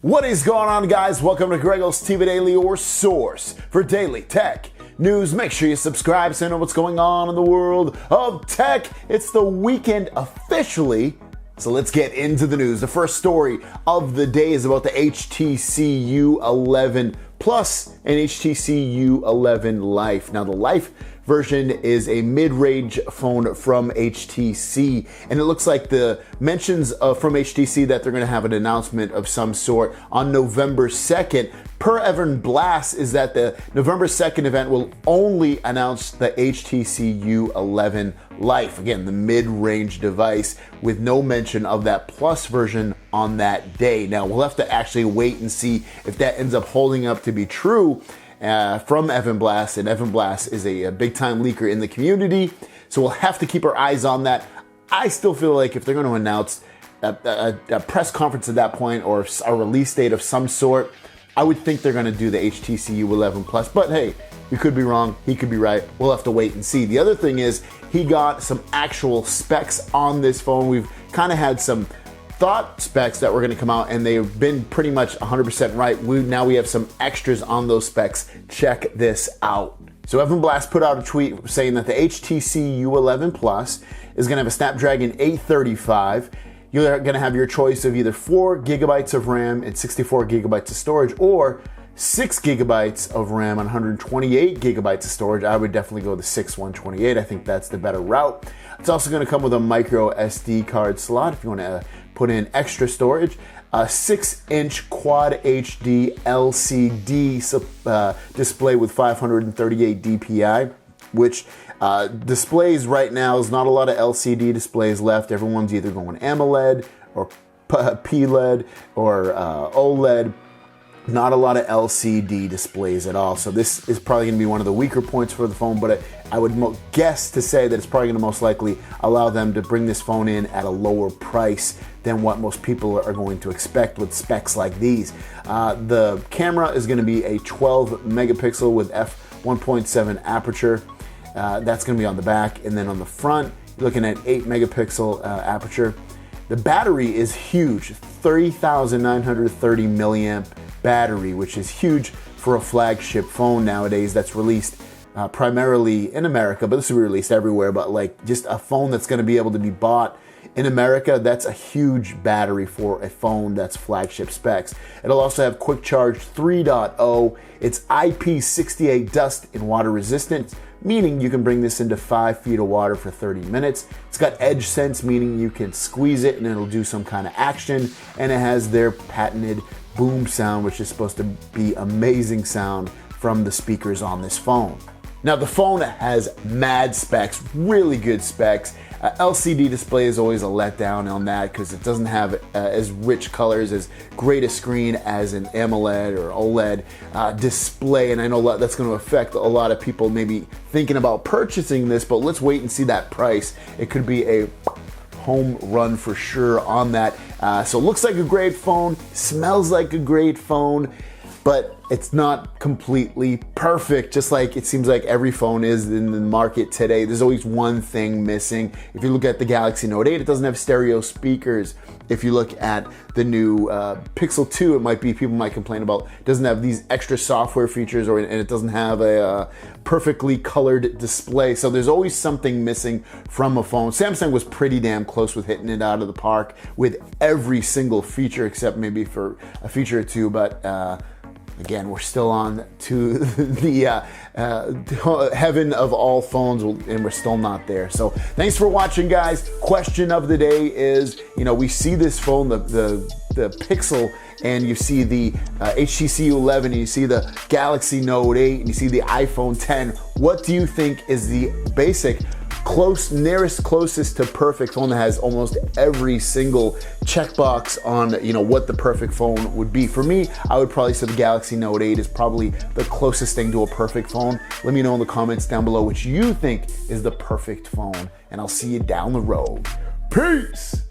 What is going on, guys? Welcome to GregglesTV Daily, your source for daily tech news. Make sure you subscribe so you know what's going on in the world of tech. It's the weekend officially, so let's get into the news. The first story of the day is about the HTC U11 Plus and HTC U11 Life. Now, the Life version is a mid-range phone from HTC, and it looks like the mentions from HTC that they're going to have an announcement of some sort on November 2nd. Per Evan Blass is that the November 2nd event will only announce the HTC U11 Life, again the mid-range device, with no mention of that Plus version on that day. Now we'll have to actually wait and see if that ends up holding up to be true from Evan Blass, and Evan Blass is a big-time leaker in the community, so we'll have to keep our eyes on that. I still feel like if they're going to announce a press conference at that point or a release date of some sort, I would think they're going to do the HTC U11 Plus, but hey, we could be wrong, he could be right, we'll have to wait and see. The other thing is, he got some actual specs on this phone. We've kind of had some thought specs that were going to come out, and they've been pretty much 100% right. Now we have some extras on those specs. Check this out. So Evan Blass put out a tweet saying that the HTC U11 Plus is going to have a Snapdragon 835. You're going to have your choice of either 4 gigabytes of RAM and 64 gigabytes of storage, or 6 gigabytes of RAM and 128 gigabytes of storage. I would definitely go the 128. I think that's the better route. It's also going to come with a micro SD card slot if you want to put in extra storage. A 6-inch Quad HD LCD display with 538 DPI, which displays right now is not a lot of LCD displays left. Everyone's either going AMOLED or PLED or OLED. Not a lot of LCD displays at all. So this is probably going to be one of the weaker points for the phone, but I would guess to say that it's probably going to most likely allow them to bring this phone in at a lower price than what most people are going to expect with specs like these. The camera is going to be a 12 megapixel with f1.7 aperture. That's going to be on the back, and then on the front, you're looking at 8 megapixel aperture. The battery is huge, 30,930 milliamp battery, which is huge for a flagship phone nowadays that's released primarily in America, but this will be released everywhere. But like just a phone that's going to be able to be bought in America, that's a huge battery for a phone that's flagship specs. It'll also have Quick Charge 3.0. It's IP68 dust and water resistant, meaning you can bring this into 5 feet of water for 30 minutes. It's got edge sense, meaning you can squeeze it and it'll do some kind of action. And it has their patented boom sound, which is supposed to be amazing sound from the speakers on this phone. Now the phone has mad specs, really good specs. LCD display is always a letdown on that because it doesn't have as rich colors, as great a screen as an AMOLED or OLED display, and I know that's going to affect a lot of people maybe thinking about purchasing this, but let's wait and see that price. It could be a home run for sure on that. So it looks like a great phone, smells like a great phone, but it's not completely perfect, just like it seems like every phone is in the market today. There's always one thing missing. If you look at the Galaxy Note 8, it doesn't have stereo speakers. If you look at the new Pixel 2, people might complain about it doesn't have these extra software features, and it doesn't have a perfectly colored display. So there's always something missing from a phone. Samsung was pretty damn close with hitting it out of the park with every single feature, except maybe for a feature or two, but again, we're still on to the heaven of all phones, and we're still not there. So thanks for watching, guys. Question of the day is, we see this phone, the Pixel, and you see the HTC U11, and you see the Galaxy Note 8, and you see the iPhone 10. What do you think is the basic closest to perfect phone that has almost every single checkbox on what the perfect phone would be? For me, I would probably say the Galaxy Note 8 is probably the closest thing to a perfect phone. Let me know in the comments down below which you think is the perfect phone, and I'll see you down the road. Peace!